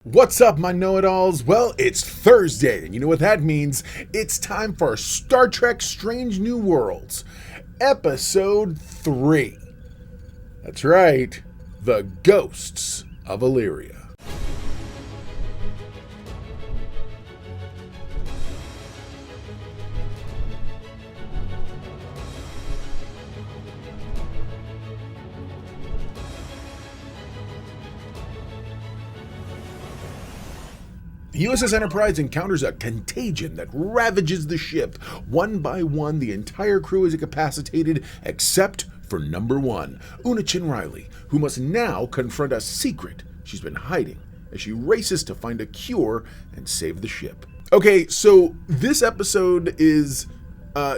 What's up, my know-it-alls? Well, it's Thursday, and you know what that means. It's time for Star Trek Strange New Worlds, Episode 3. That's right, The Ghosts of Illyria. The USS Enterprise encounters a contagion that ravages the ship. One by one, the entire crew is incapacitated except for number one, Una Riley, who must now confront a secret she's been hiding as she races to find a cure and save the ship. Okay, so this episode is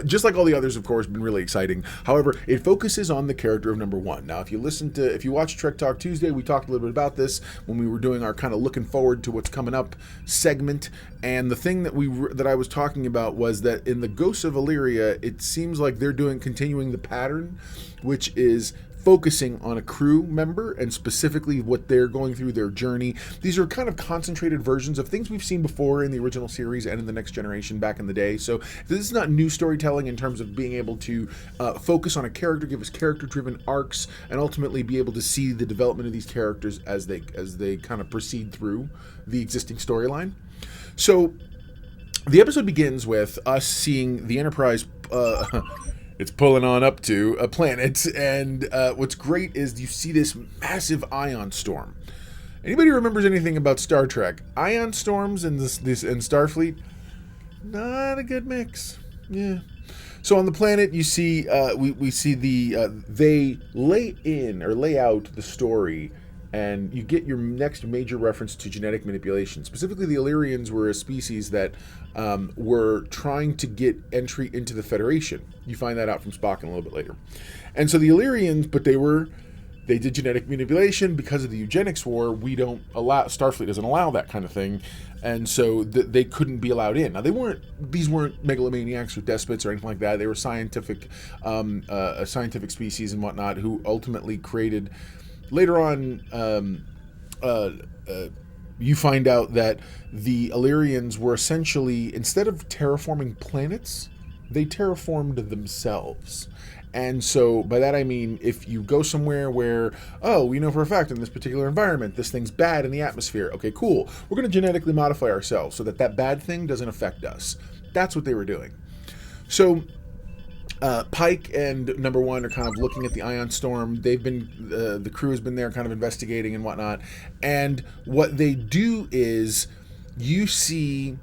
just like all the others, of course, been really exciting. However, it focuses on the character of number one. Now, if you watch Trek Talk Tuesday, we talked a little bit about this when we were doing our kind of looking forward to what's coming up segment. And the thing that I was talking about was that in the Ghosts of Illyria, it seems like they're continuing the pattern, which is focusing on a crew member and specifically what they're going through, their journey. These are kind of concentrated versions of things we've seen before in the original series and in the Next Generation back in the day. So this is not new storytelling in terms of being able to focus on a character, give us character-driven arcs, and ultimately be able to see the development of these characters as they kind of proceed through the existing storyline. So the episode begins with us seeing the Enterprise it's pulling on up to a planet, and what's great is you see this massive ion storm. Anybody remembers anything about Star Trek? Ion storms in this in Starfleet? Not a good mix. Yeah. So on the planet, you see we see they lay out the story. And you get your next major reference to genetic manipulation. Specifically, the Illyrians were a species that were trying to get entry into the Federation. You find that out from Spock a little bit later. And so the Illyrians, they did genetic manipulation because of the eugenics war. Starfleet doesn't allow that kind of thing. And so they couldn't be allowed in. Now, these weren't megalomaniacs or despots or anything like that. They were a scientific species and whatnot who ultimately created. Later on, you find out that the Illyrians were essentially, instead of terraforming planets, they terraformed themselves. And so by that I mean, if you go somewhere where, we know for a fact in this particular environment, this thing's bad in the atmosphere. Okay, cool. We're going to genetically modify ourselves so that bad thing doesn't affect us. That's what they were doing. So Pike and number one are kind of looking at the ion storm. The crew has been there kind of investigating and whatnot. And what they do is you see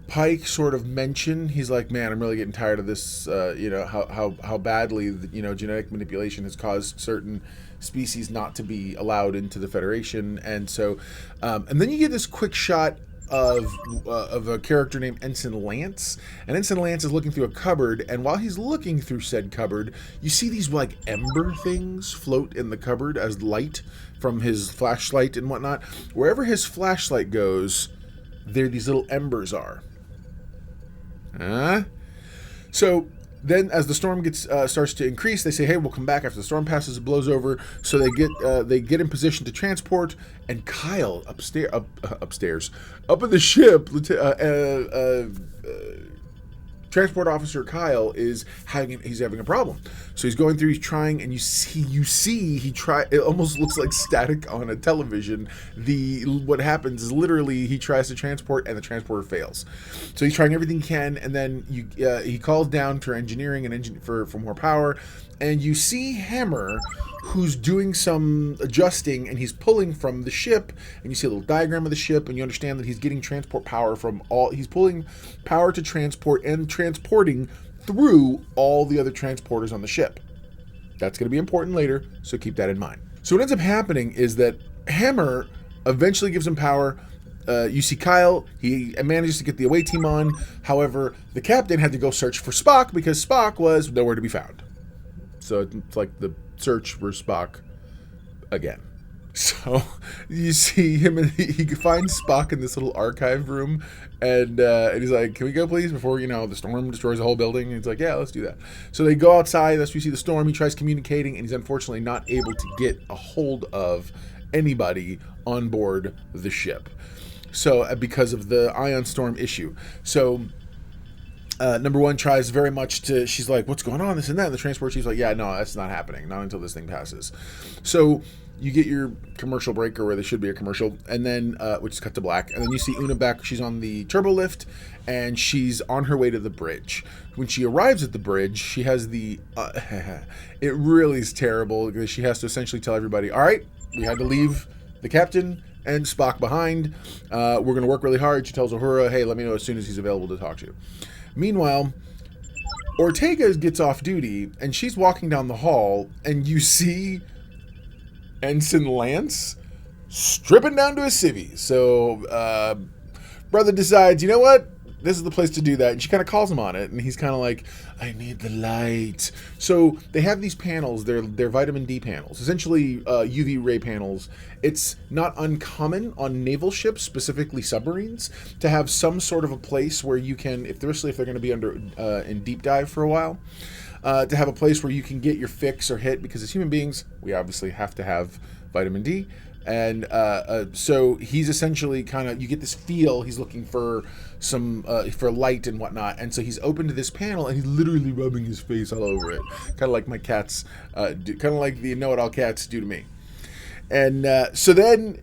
Pike sort of mention, he's like, man, I'm really getting tired of this, how badly, genetic manipulation has caused certain species not to be allowed into the Federation. And so, and then you get this quick shot of a character named Ensign Lance, and Ensign Lance is looking through a cupboard, and while he's looking through said cupboard, you see these like ember things float in the cupboard as light from his flashlight and whatnot. Wherever his flashlight goes, there these little embers are. So then, as the storm starts to increase, they say, "Hey, we'll come back after the storm passes, it blows over." So they get in position to transport, and Kyle up in the ship, transport officer Kyle he's having a problem. So he's going through, he's trying, and you see it almost looks like static on a television. What happens is literally he tries to transport and the transporter fails. So he's trying everything he can, and then he calls down for engineering and for more power, and you see Hammer, who's doing some adjusting, and he's pulling from the ship, and you see a little diagram of the ship, and you understand that he's getting transport power he's pulling power to transport and transporting through all the other transporters on the ship. That's going to be important later, so keep that in mind. So what ends up happening is that Hammer eventually gives him power. You see Kyle, he manages to get the away team on. However, the captain had to go search for Spock because Spock was nowhere to be found. So it's like the search for Spock again. So you see him, and he finds Spock in this little archive room, and he's like, "Can we go, please, before the storm destroys the whole building?" And he's like, "Yeah, let's do that." So they go outside. That's where you see the storm. He tries communicating, and he's unfortunately not able to get a hold of anybody on board the ship. So because of the ion storm issue. So number one tries very much to, she's like, what's going on, this and that, and the transport chief's like, yeah, no, that's not happening, not until this thing passes. So you get your commercial break, or where there should be a commercial, and then which is cut to black, and then you see Una back. She's on the turbo lift, and she's on her way to the bridge. When she arrives at the bridge, she has the it really is terrible, because she has to essentially tell everybody, all right, we had to leave the captain and Spock behind. We're going to work really hard. She tells Uhura, hey, let me know as soon as he's available to talk to you. Meanwhile, Ortegas gets off duty, and she's walking down the hall, and you see Ensign Lance stripping down to a civvy. So, brother decides, you know what? This is the place to do that. And she kind of calls him on it, and he's kind of like, I need the light. So they have these panels. They're vitamin D panels, essentially UV ray panels. It's not uncommon on naval ships, specifically submarines, to have some sort of a place where you can, especially if they're going to be under in deep dive for a while, to have a place where you can get your fix or hit, because as human beings, we obviously have to have vitamin D. And so he's essentially kind of, you get this feel he's looking for some for light and whatnot, and so he's open to this panel, and he's literally rubbing his face all over it, kind of like my cats do, kind of like the know-it-all cats do to me. And so then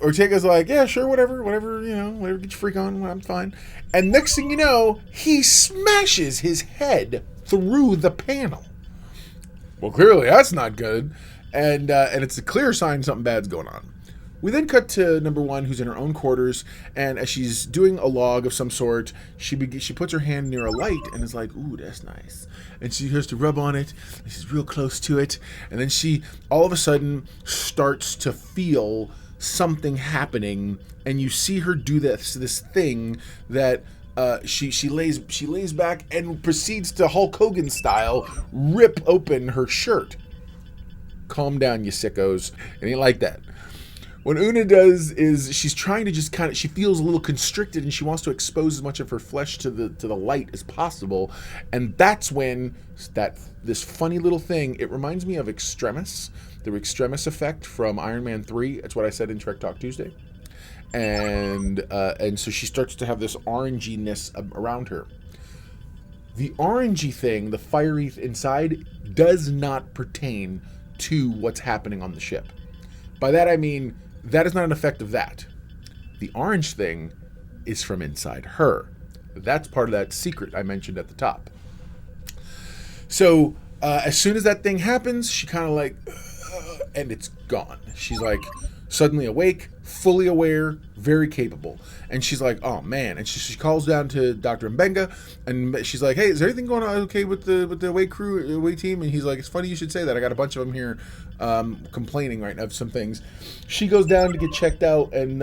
Ortega's like, yeah, sure, whatever, whatever, get your freak on, I'm fine. And next thing you know, he smashes his head through the panel. Well, clearly that's not good. And it's a clear sign something bad's going on. We then cut to number one, who's in her own quarters, and as she's doing a log of some sort, she puts her hand near a light and is like, ooh, that's nice. And she has to rub on it, and she's real close to it, and then she all of a sudden starts to feel something happening, and you see her do this thing that she lays back and proceeds to Hulk Hogan style rip open her shirt. Calm down, you sickos. It ain't like that. What Una does is she's trying to just she feels a little constricted, and she wants to expose as much of her flesh to the light as possible. And that's when this funny little thing, it reminds me of Extremis, the Extremis effect from Iron Man 3. That's what I said in Trek Talk Tuesday. And so she starts to have this oranginess around her. The orangey thing, the fiery inside, does not pertain to what's happening on the ship. By that I mean, that is not an effect of that. The orange thing is from inside her. That's part of that secret I mentioned at the top. So as soon as that thing happens, she kind of like, and it's gone. She's like suddenly awake, fully aware, very capable. And she's like, oh man. And she calls down to Dr. Mbenga, and she's like, hey, is there anything going on okay with the away crew, away team? And he's like, it's funny you should say that. I got a bunch of them here complaining right now of some things. She goes down to get checked out, and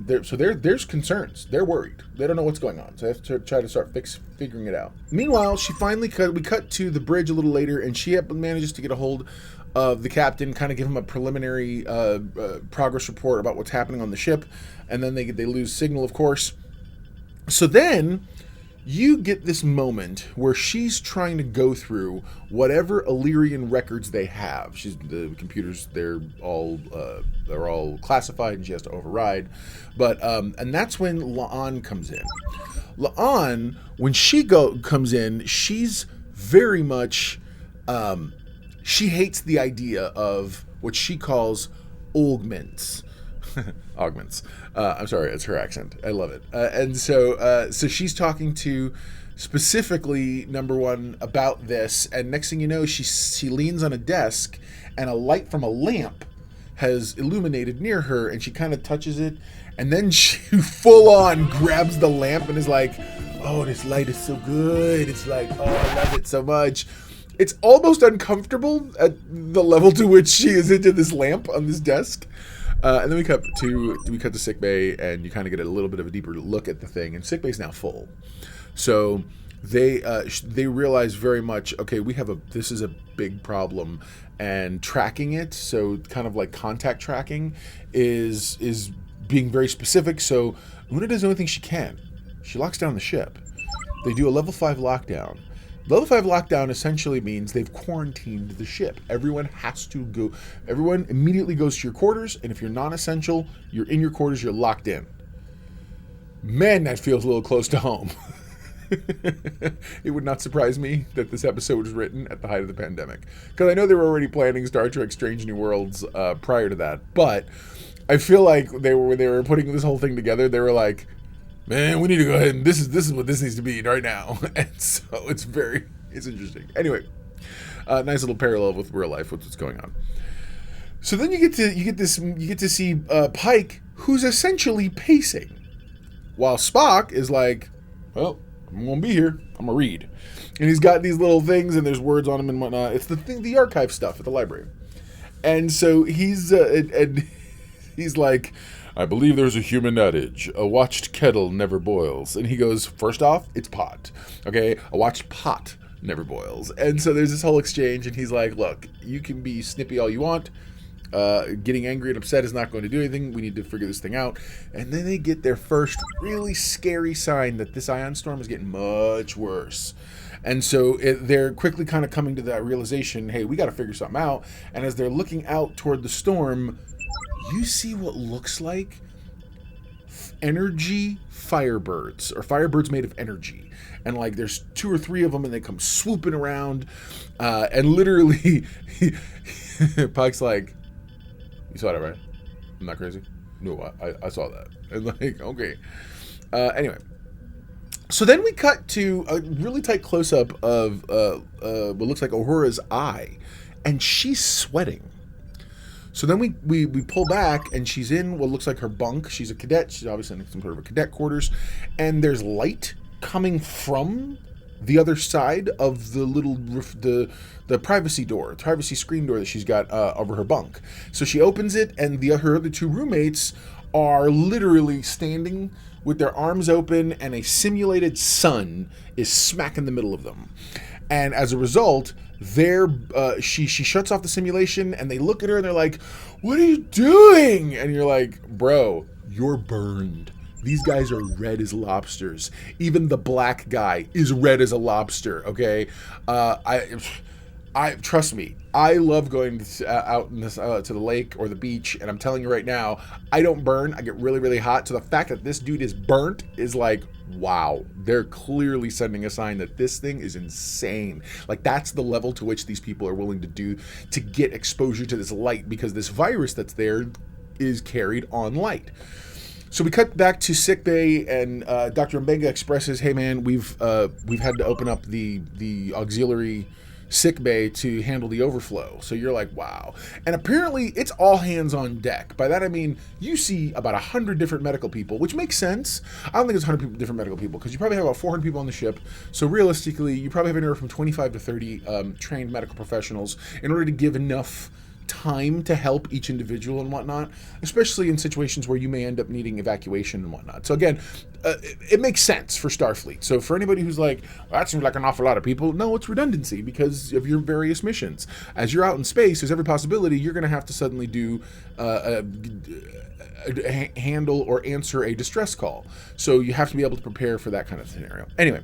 there's concerns. They're worried. They don't know what's going on. So they have to try to start figuring it out. Meanwhile, we cut to the bridge a little later, and she manages to get a hold of the captain, kind of give him a preliminary progress report about what's happening on the ship, and then they lose signal, of course. So then you get this moment where she's trying to go through whatever Illyrian records they have. The computers, they're all classified, and she has to override. But and that's when La'an comes in. La'an, when she comes in, she's very much she hates the idea of what she calls augments. Augments. I'm sorry, it's her accent. I love it. And so she's talking to specifically number one about this, and next thing you know, she leans on a desk, and a light from a lamp has illuminated near her, and she kind of touches it, and then she full on grabs the lamp and is like, oh, this light is so good. It's like, oh, I love it so much. It's almost uncomfortable at the level to which she is into this lamp on this desk. And then we cut to sickbay, and you kind of get a little bit of a deeper look at the thing. And sickbay's now full, so they realize very much, okay, this is a big problem, and tracking it, so kind of like contact tracking, is being very specific. So Una does the only thing she can. She locks down the ship. They do a level 5 lockdown. Level 5 lockdown essentially means they've quarantined the ship. Everyone has to go. Everyone immediately goes to your quarters, and if you're non-essential, you're in your quarters, you're locked in. Man, that feels a little close to home. It would not surprise me that this episode was written at the height of the pandemic. Because I know they were already planning Star Trek Strange New Worlds prior to that. But I feel like they were putting this whole thing together, they were like, man, we need to go ahead and this is what this needs to be right now. And so it's interesting. Anyway, nice little parallel with real life, with what's going on. So then you get to see Pike, who's essentially pacing, while Spock is like, well, I'm gonna be here. I'm gonna read, and he's got these little things, and there's words on them and whatnot. It's the archive stuff at the library, and so he's like, I believe there's a human adage: a watched kettle never boils. And he goes, first off, it's pot. Okay, a watched pot never boils. And so there's this whole exchange, and he's like, look, you can be snippy all you want. Getting angry and upset is not going to do anything. We need to figure this thing out. And then they get their first really scary sign that this ion storm is getting much worse. And so they're quickly kind of coming to that realization, hey, we got to figure something out. And as they're looking out toward the storm, you see what looks like energy firebirds, or firebirds made of energy. And like there's 2 or 3 of them, and they come swooping around. And literally, Pike's like, you saw that, right? I'm not crazy? No, I saw that. And like, okay. Anyway. So then we cut to a really tight close-up of what looks like Uhura's eye. And she's sweating. So then we pull back, and she's in what looks like her bunk. She's a cadet. She's obviously in some sort of a cadet quarters. And there's light coming from the other side of the little the privacy door, privacy screen door that she's got over her bunk. So she opens it, and her other 2 roommates are literally standing with their arms open, and a simulated sun is smack in the middle of them. And as a result, she shuts off the simulation, and they look at her and they're like, "What are you doing?" And you're like, "Bro, you're burned. These guys are red as lobsters. Even the black guy is red as a lobster." Okay, I trust me. I love going out in this to the lake or the beach, and I'm telling you right now, I don't burn. I get really, really hot. So the fact that this dude is burnt is like, wow. They're clearly sending a sign that this thing is insane. Like, that's the level to which these people are willing to do to get exposure to this light, because this virus that's there is carried on light. So we cut back to sickbay, and Dr. Mbenga expresses, "Hey man, we've had to open up the auxiliary sickbay to handle the overflow." So you're like, wow. And apparently it's all hands on deck. By that I mean you see about 100 different medical people, which makes sense. I don't think it's 100 different medical people, because you probably have about 400 people on the ship. So realistically, you probably have anywhere from 25 to 30 trained medical professionals in order to give enough time to help each individual and whatnot, especially in situations where you may end up needing evacuation and whatnot. So again, it makes sense for Starfleet. So for anybody who's like, well, that seems like an awful lot of people, no, it's redundancy because of your various missions. As you're out in space, there's every possibility you're going to have to suddenly do handle or answer a distress call. So you have to be able to prepare for that kind of scenario. Anyway.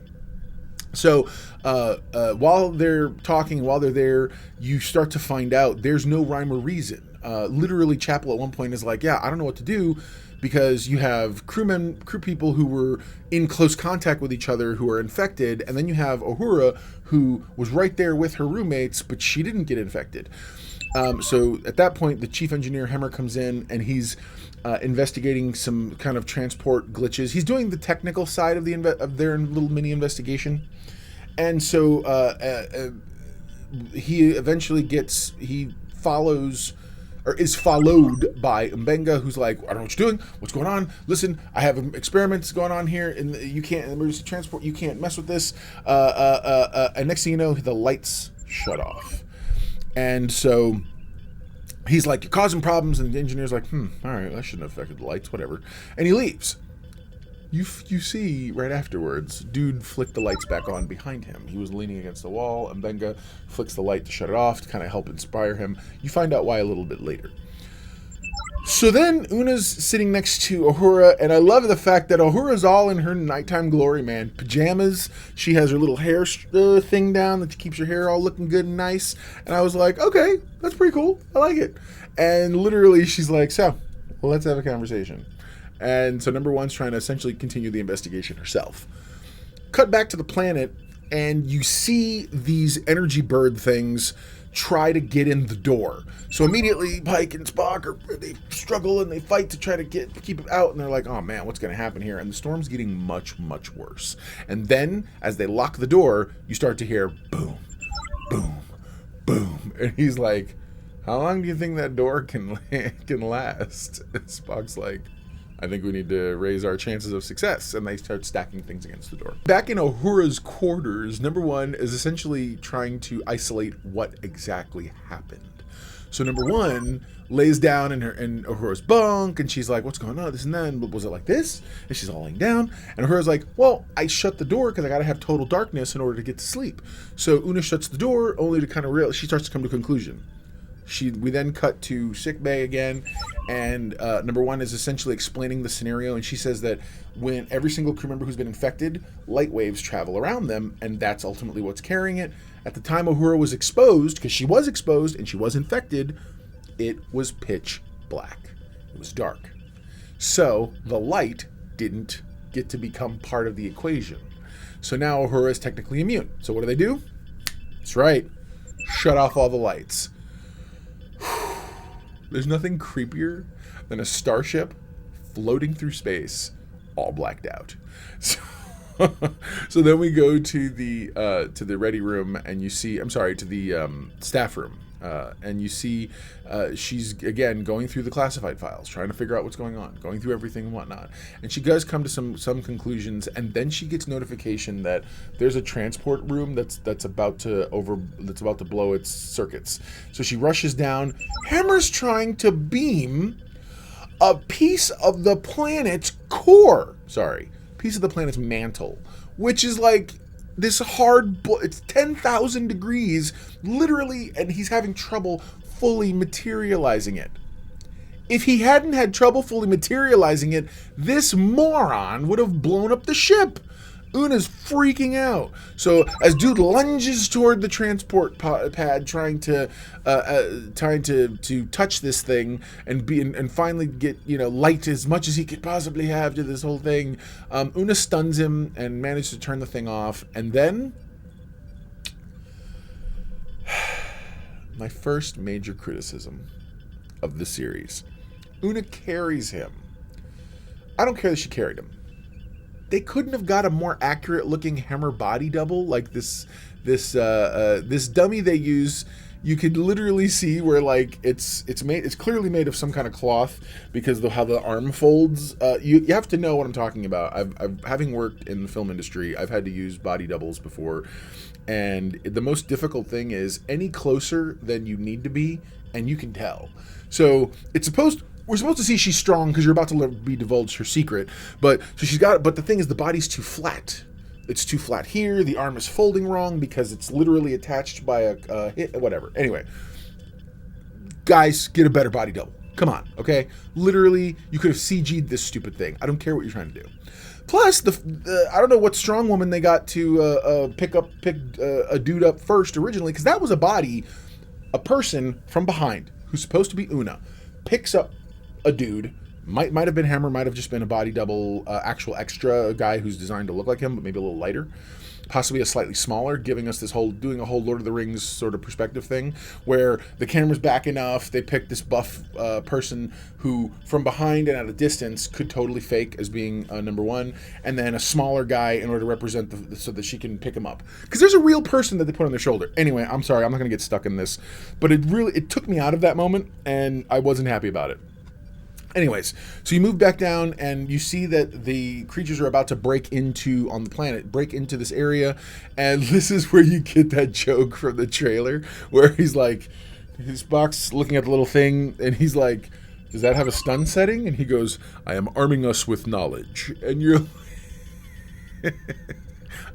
So while they're talking, while they're there, you start to find out there's no rhyme or reason. Literally, Chapel at one point is like, yeah, I don't know what to do, because you have crew people who were in close contact with each other who are infected, and then you have Uhura, who was right there with her roommates, but she didn't get infected. So at that point, the chief engineer, Hemmer, comes in, and he's investigating some kind of transport glitches. He's doing the technical side of their little mini investigation. And so he eventually follows, or is followed by Mbenga, who's like, I don't know what you're doing. What's going on? Listen, I have experiments going on here, and you can't, emergency transport, you can't mess with this. And next thing you know, the lights shut off. And so he's like, you're causing problems, and the engineer's like, all right, that shouldn't have affected the lights, whatever. And he leaves. You see right afterwards, dude flicked the lights back on behind him. He was leaning against the wall, and Mbenga flicks the light to shut it off to kind of help inspire him. You find out why a little bit later. So then Una's sitting next to Uhura, and I love the fact that Uhura's all in her nighttime glory, man. Pajamas. She has her little hair thing down that keeps her hair all looking good and nice. And I was like, okay, that's pretty cool. I like it. And literally she's like, so, well, let's have a conversation. And so number one's trying to essentially continue the investigation herself. Cut back to the planet, and you see these energy bird things try to get in the door. So immediately Pike and Spock they struggle and they fight to try to keep it out, and they're like, oh man, what's going to happen here? And the storm's getting much, much worse. And then as they lock the door, you start to hear boom, boom, boom. And he's like, how long do you think that door can last? And Spock's like, I think we need to raise our chances of success. And they start stacking things against the door. Back in Uhura's quarters, number one is essentially trying to isolate what exactly happened. So number one lays down in Uhura's bunk, and she's like, what's going on? This and that. And was it like this? And she's all laying down. And Uhura's like, well, I shut the door because I got to have total darkness in order to get to sleep. So Una shuts the door only to kind of realize, she starts to come to a conclusion. We then cut to sickbay again, and number one is essentially explaining the scenario, and she says that when every single crew member who's been infected, light waves travel around them, and that's ultimately what's carrying it. At the time Uhura was exposed, because she was exposed and she was infected, it was pitch black. It was dark. So the light didn't get to become part of the equation. So now Uhura is technically immune. So what do? That's right. Shut off all the lights. There's nothing creepier than a starship floating through space, all blacked out. So then we go to the ready room, and you see, to the staff room, and you see she's again going through the classified files, trying to figure out what's going on, going through everything and whatnot. And she does come to some conclusions, and then she gets notification that there's a transport room that's about to blow its circuits. So she rushes down. Hammer's trying to beam a piece of the planet's core. Piece of the planet's mantle, which is like this it's 10,000 degrees, literally, and he's having trouble fully materializing it. If he hadn't had trouble fully materializing it, this moron would have blown up the ship. Una's freaking out. So as dude lunges toward the transport pad, trying to touch this thing and finally get light as much as he could possibly have to this whole thing, Una stuns him and manages to turn the thing off. And then my first major criticism of the series: Una carries him. I don't care that she carried him. They couldn't have got a more accurate looking Hammer body double like this dummy they use. You could literally see where like it's clearly made of some kind of cloth because of how the arm folds. You have to know what I'm talking about. I've having worked in the film industry, I've had to use body doubles before, and the most difficult thing is any closer than you need to be, and you can tell. So we're supposed to see she's strong because you're about to be divulged her secret. But the thing is, the body's too flat. It's too flat here. The arm is folding wrong because it's literally attached by a hit, whatever. Anyway, guys, get a better body double. Come on, okay? Literally, you could have CG'd this stupid thing. I don't care what you're trying to do. Plus, I don't know what strong woman they got to pick a dude up first originally, because that was a person from behind who's supposed to be Una, picks up a dude, might have been Hammer, might have just been a body double, actual extra, a guy who's designed to look like him, but maybe a little lighter, possibly a slightly smaller, giving us doing a whole Lord of the Rings sort of perspective thing, where the camera's back enough, they pick this buff person who, from behind and at a distance, could totally fake as being number one, and then a smaller guy in order to represent so that she can pick him up. Because there's a real person that they put on their shoulder. Anyway, I'm sorry, I'm not going to get stuck in this, but it took me out of that moment, and I wasn't happy about it. Anyways, so you move back down and you see that the creatures are about to break into this area, and this is where you get that joke from the trailer where he's like, Spock's looking at the little thing and he's like, does that have a stun setting? And he goes, I am arming us with knowledge. And you're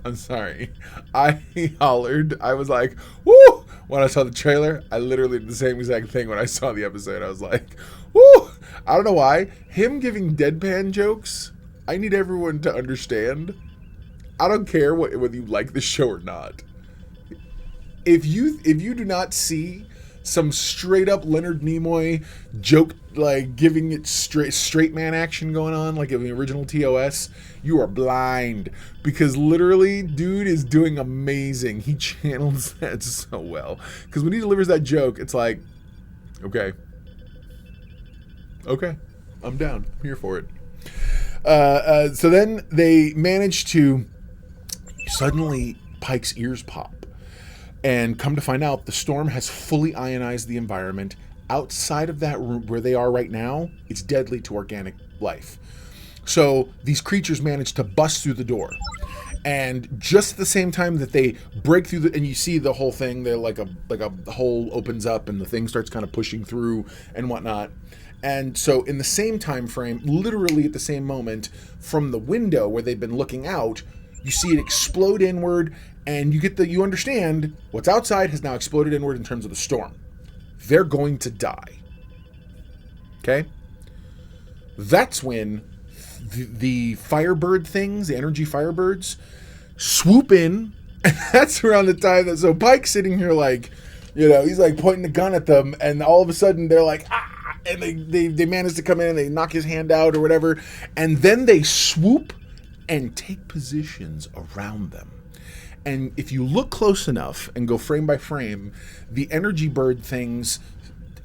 I'm sorry. I hollered. I was like, woo! when I saw the trailer, I literally did the same exact thing when I saw the episode. I was like, woo! I don't know why. Him giving deadpan jokes, I need everyone to understand. I don't care whether you like the show or not. If you do not see some straight up Leonard Nimoy joke, like giving it straight man action going on, like in the original TOS, you are blind, because literally dude is doing amazing. He channels that so well, because when he delivers that joke, it's like, okay, I'm down, I'm here for it. So then they manage to, suddenly Pike's ears pop. And come to find out, the storm has fully ionized the environment. Outside of that room where they are right now, it's deadly to organic life. So these creatures manage to bust through the door. And just at the same time that they break through, and you see the whole thing, they're like a hole opens up and the thing starts kind of pushing through and whatnot. And so in the same time frame, literally at the same moment, from the window where they've been looking out, you see it explode inward, and you understand what's outside has now exploded inward in terms of the storm. They're going to die. Okay? That's when the Firebird things, the energy Firebirds, swoop in, and that's around the time that, so Pike's sitting here like, he's like pointing the gun at them, and all of a sudden they're like, ah, and they manage to come in and they knock his hand out or whatever, and then they swoop and take positions around them. And if you look close enough and go frame by frame, the energy bird things,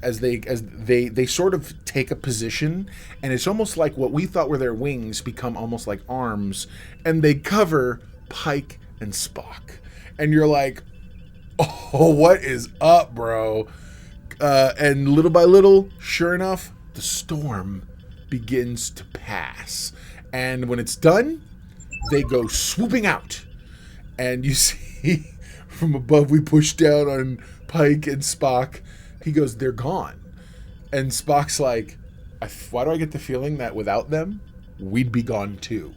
as they sort of take a position, and it's almost like what we thought were their wings become almost like arms, and they cover Pike and Spock. And you're like, oh, what is up, bro? And little by little, sure enough, the storm begins to pass. And when it's done, they go swooping out. And you see from above, we push down on Pike and Spock. He goes, they're gone. And Spock's like, why do I get the feeling that without them, we'd be gone too?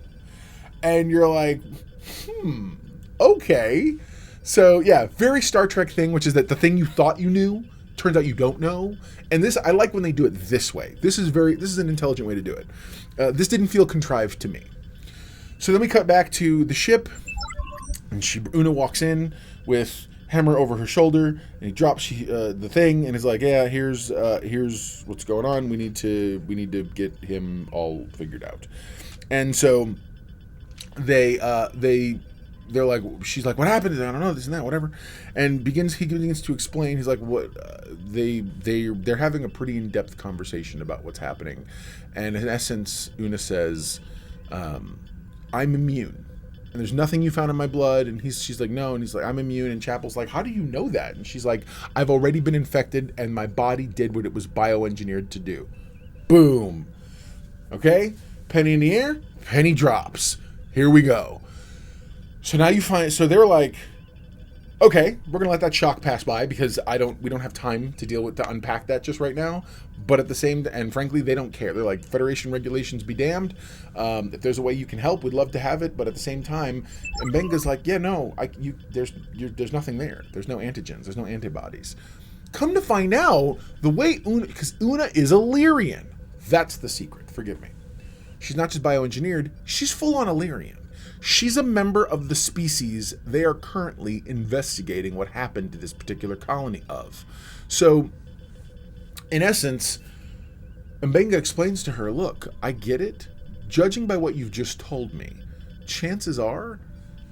And you're like, okay. So yeah, very Star Trek thing, which is that the thing you thought you knew, turns out you don't know. And this, I like when they do it this way. This is an intelligent way to do it. This didn't feel contrived to me. So then we cut back to the ship. And Una walks in with Hammer over her shoulder, and he drops the thing, and is like, "Yeah, here's what's going on. We need to get him all figured out." And so they're like, she's like, "What happened? I don't know, this and that, whatever." And he begins to explain. He's like, "What? They're having a pretty in-depth conversation about what's happening," and in essence, Una says, "I'm immune. And there's nothing you found in my blood." And she's like, "No." And he's like, "I'm immune." And Chapel's like, "How do you know that?" And she's like, "I've already been infected, and my body did what it was bioengineered to do." Boom. Okay? Penny in the air, penny drops. Here we go. So now so they're like, okay, we're going to let that shock pass by, because we don't have time to unpack that just right now. But at the same, and frankly, they don't care. They're like, Federation regulations be damned. If there's a way you can help, we'd love to have it. But at the same time, Mbenga's like, yeah, no, there's nothing there. There's no antigens. There's no antibodies. Come to find out, the way because Una is Illyrian. That's the secret. Forgive me. She's not just bioengineered. She's full on Illyrian. She's a member of the species they are currently investigating what happened to this particular colony of. So, in essence, Mbenga explains to her, look, I get it. Judging by what you've just told me, chances are,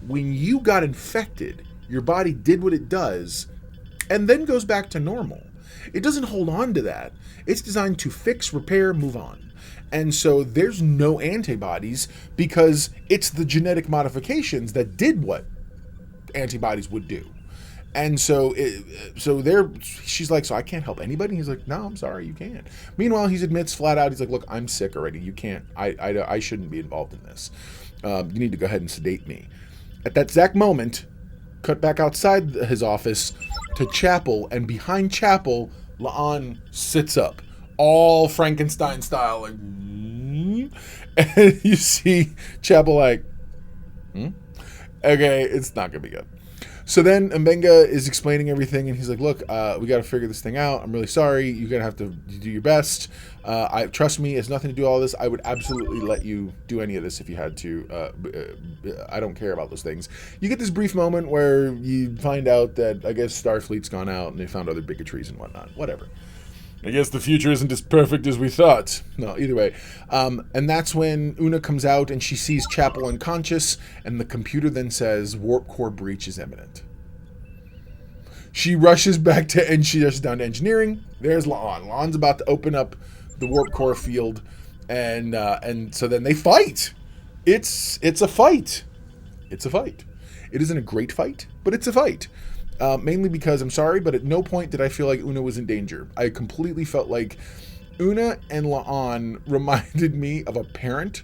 when you got infected, your body did what it does, and then goes back to normal. It doesn't hold on to that. It's designed to fix, repair, move on. And so there's no antibodies, because it's the genetic modifications that did what antibodies would do. And so she's like, so I can't help anybody? He's like, no, I'm sorry, you can't. Meanwhile, he admits flat out, he's like, look, I'm sick already. You can't, I shouldn't be involved in this. You need to go ahead and sedate me. At that exact moment, cut back outside his office to Chapel, and behind Chapel, La'an sits up. All Frankenstein style, like, and you see Chapel like, okay, it's not gonna be good. So then Mbenga is explaining everything, and he's like, look, we got to figure this thing out. I'm really sorry. You're going to have to do your best. Trust me, it's nothing to do with all this. I would absolutely let you do any of this if you had to. I don't care about those things. You get this brief moment where you find out that, I guess, Starfleet's gone out, and they found other bigotries and whatnot. Whatever. I guess the future isn't as perfect as we thought. No, either way. And that's when Una comes out and she sees Chapel unconscious, and the computer then says warp core breach is imminent. She rushes back to, and she rushes down to engineering. There's La'an. La'an's about to open up the warp core field, and so then they fight. It's a fight. It's a fight. It isn't a great fight, but it's a fight. Mainly because, I'm sorry, but at no point did I feel like Una was in danger. I completely felt like Una and La'an reminded me of a parent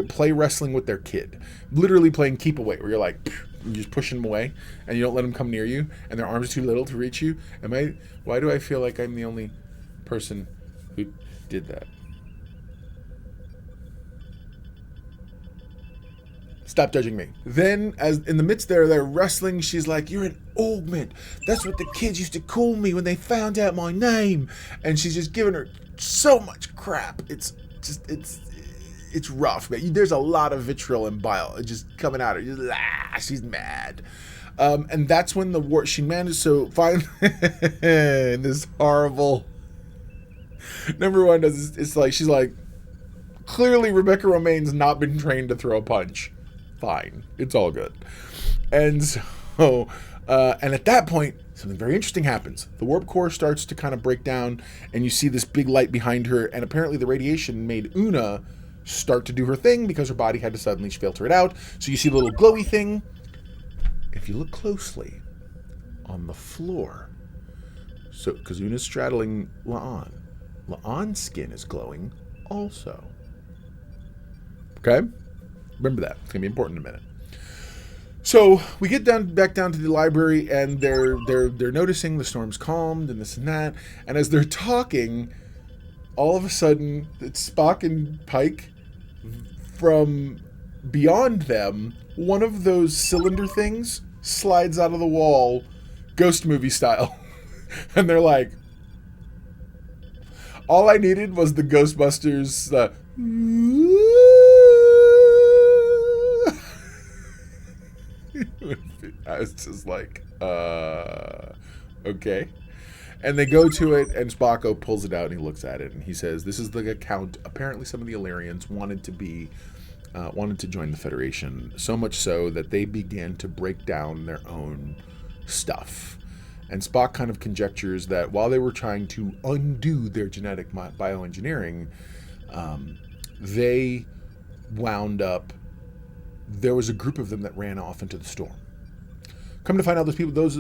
play wrestling with their kid. Literally playing keep away, where you're like, you just push them away, and you don't let them come near you, and their arms are too little to reach you. Why do I feel like I'm the only person who did that? Stop judging me. Then, as in the midst there, they're wrestling, she's like, you're an augment. That's what the kids used to call me when they found out my name. And she's just giving her so much crap. It's rough, man. There's a lot of vitriol and bile just coming out of her. She's mad. And that's when she managed, so finally, this horrible, number one, it's like, she's like, clearly Rebecca Romaine's not been trained to throw a punch. Fine. It's all good. And so, and at that point, something very interesting happens. The warp core starts to kind of break down, and you see this big light behind her, and apparently the radiation made Una start to do her thing because her body had to suddenly filter it out. So you see the little glowy thing. If you look closely on the floor, so because Una's straddling La'an, La'an's skin is glowing also. Okay? Remember that. It's going to be important in a minute. So we get back down to the library, and they're noticing the storm's calmed and this and that. And as they're talking, all of a sudden, it's Spock and Pike. From beyond them, one of those cylinder things slides out of the wall, ghost movie style. And they're like, all I needed was the Ghostbusters. I was just like, okay. And they go to it, and Spock pulls it out, and he looks at it, and he says, this is the account. Apparently some of the Illyrians wanted to join the Federation, so much so that they began to break down their own stuff. And Spock kind of conjectures that while they were trying to undo their genetic bioengineering, they wound up, there was a group of them that ran off into the storm. Come to find out, those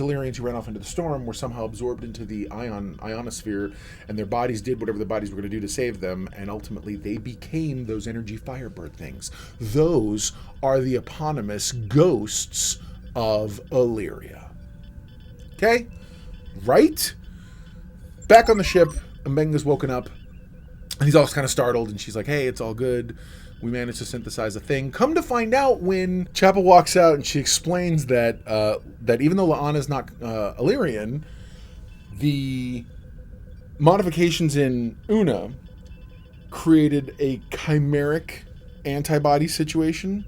Illyrians who ran off into the storm were somehow absorbed into the ionosphere, and their bodies did whatever their bodies were going to do to save them, and ultimately they became those energy firebird things. Those are the eponymous ghosts of Illyria. Okay? Right? Back on the ship, Mbenga's woken up, and he's all kind of startled, and she's like, hey, it's all good. We managed to synthesize a thing. Come to find out, when Chapel walks out and she explains that that even though La'an is not Illyrian, the modifications in Una created a chimeric antibody situation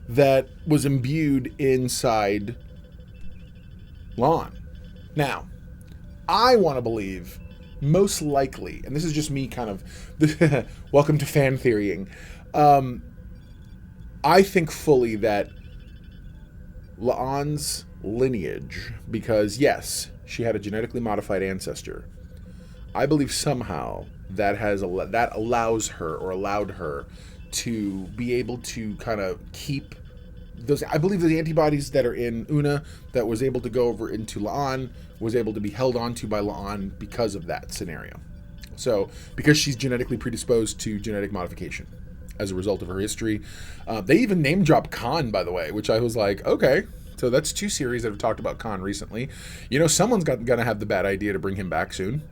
that was imbued inside La'an. Now, I want to believe, most likely, and this is just me kind of, welcome to fan theorying, I think fully that La'an's lineage, because yes, she had a genetically modified ancestor, I believe somehow that allows her, or allowed her, to be able to kind of keep those. I believe the antibodies that are in Una that was able to go over into La'an was able to be held onto by La'an because of that scenario. So, because she's genetically predisposed to genetic modification as a result of her history. They even name drop Khan, by the way, which I was like, okay. So that's 2 series that have talked about Khan recently. You know, someone's gonna have the bad idea to bring him back soon.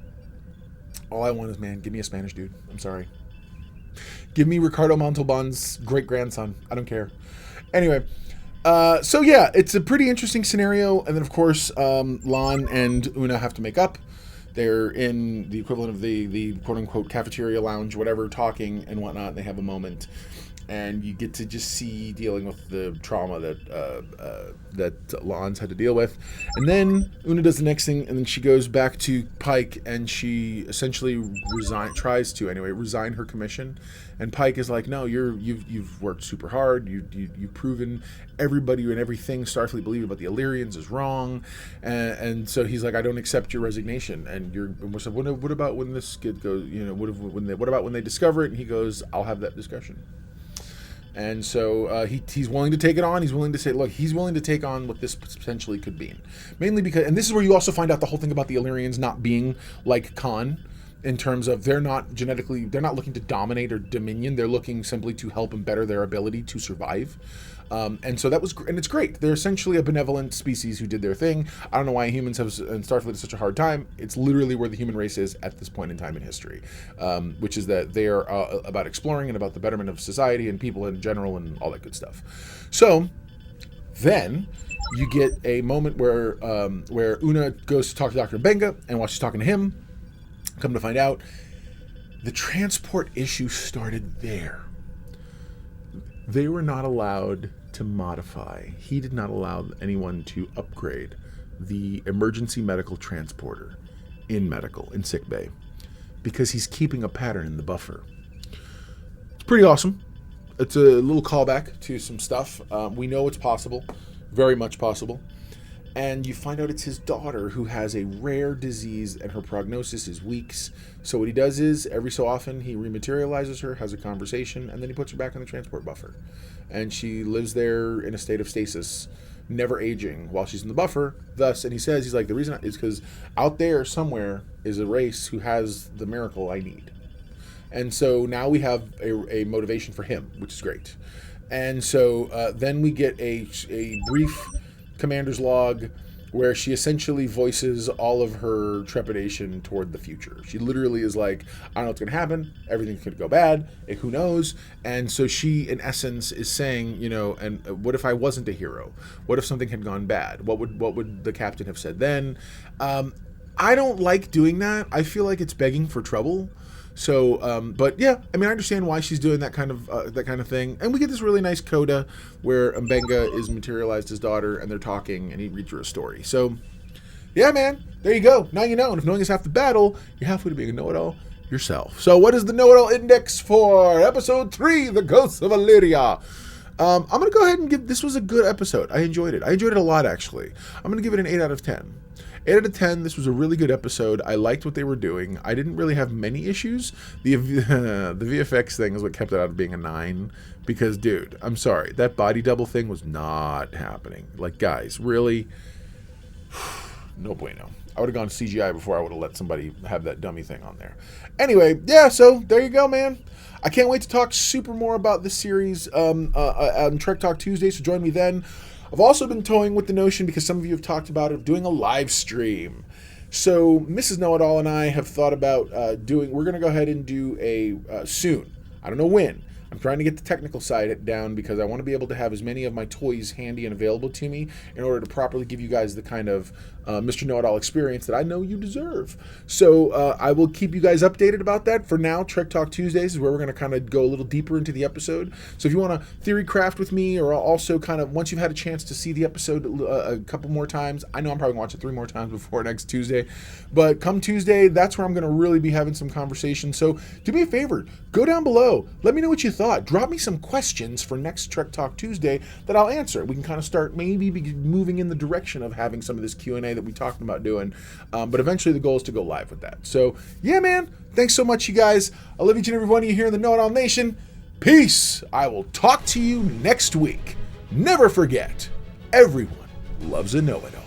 All I want is, man, give me a Spanish dude. I'm sorry. Give me Ricardo Montalban's great-grandson. I don't care. Anyway, So yeah, it's a pretty interesting scenario. And then of course, Lon and Una have to make up. They're in the equivalent of the quote unquote cafeteria lounge, whatever, talking and whatnot. And they have a moment, and you get to just see dealing with the trauma that Lon's had to deal with. And then Una does the next thing, and then she goes back to Pike, and she essentially tries to resign her commission. And Pike is like, no, you've worked super hard. You've proven everybody and everything Starfleet believed about the Illyrians is wrong. And so he's like, I don't accept your resignation. And we're like, what about when this kid goes? What about when they discover it? And he goes, I'll have that discussion. And so he's willing to take it on. He's willing to say, look, he's willing to take on what this potentially could be. Mainly because, and this is where you also find out the whole thing about the Illyrians not being like Khan, in terms of they're not looking to dominate or dominion. They're looking simply to help and better their ability to survive. And so and it's great. They're essentially a benevolent species who did their thing. I don't know why humans and Starfleet have such a hard time. It's literally where the human race is at this point in time in history, which is that they are about exploring and about the betterment of society and people in general and all that good stuff. So then you get a moment where Una goes to talk to Dr. Benga, and while she's talking to him, come to find out, the transport issue started there. They were not allowed to modify. He did not allow anyone to upgrade the emergency medical transporter in sickbay, because he's keeping a pattern in the buffer. It's pretty awesome. It's a little callback to some stuff. We know it's possible, very much possible. And you find out it's his daughter who has a rare disease, and her prognosis is weeks. So what he does is, every so often, he rematerializes her, has a conversation, and then he puts her back in the transport buffer. And she lives there in a state of stasis, never aging, while she's in the buffer. Thus, and he's like, the reason is because out there somewhere is a race who has the miracle I need. And so now we have a motivation for him, which is great. And so then we get a brief commander's log where she essentially voices all of her trepidation toward the future. She literally is like, I don't know what's going to happen. Everything could go bad. Who knows? And so she, in essence, is saying, and what if I wasn't a hero? What if something had gone bad? What would the captain have said then? I don't like doing that. I feel like it's begging for trouble. So, but yeah, I mean, I understand why she's doing that kind of thing. And we get this really nice coda where Mbenga is materialized his daughter, and they're talking, and he reads her a story. So, yeah, man, there you go. Now you know. And if knowing is half the battle, you're halfway to being a know-it-all yourself. So, what is the know-it-all index for episode 3, The Ghosts of Illyria? I'm going to go ahead and this was a good episode. I enjoyed it. I enjoyed it a lot, actually. I'm going to give it an 8 out of 10. 8 out of 10, this was a really good episode. I liked what they were doing. I didn't really have many issues. The VFX thing is what kept it out of being a 9. Because, dude, I'm sorry. That body double thing was not happening. Like, guys, really? No bueno. I would have gone CGI before I would have let somebody have that dummy thing on there. Anyway, yeah, so there you go, man. I can't wait to talk super more about this series on Trek Talk Tuesday, so join me then. I've also been toying with the notion, because some of you have talked about it, of doing a live stream. So Mrs. Know-It-All and I have thought about we're going to go ahead and do a soon. I don't know when. I'm trying to get the technical side down, because I want to be able to have as many of my toys handy and available to me in order to properly give you guys the kind of Mr. Know-It-All experience that I know you deserve. So I will keep you guys updated about that. For now, Trek Talk Tuesdays is where we're going to kind of go a little deeper into the episode. So if you want to theory craft with me, or also kind of once you've had a chance to see the episode a couple more times, I know I'm probably going to watch it 3 more times before next Tuesday, but come Tuesday, that's where I'm going to really be having some conversation. So do me a favor, go down below. Let me know what you thought. Drop me some questions for next Trek Talk Tuesday that I'll answer. We can kind of start maybe moving in the direction of having some of this Q&A that we talked about doing. But eventually the goal is to go live with that. So, yeah, man. Thanks so much, you guys. I love each and every one of you here in the Know-It-All Nation. Peace. I will talk to you next week. Never forget, everyone loves a know-it-all.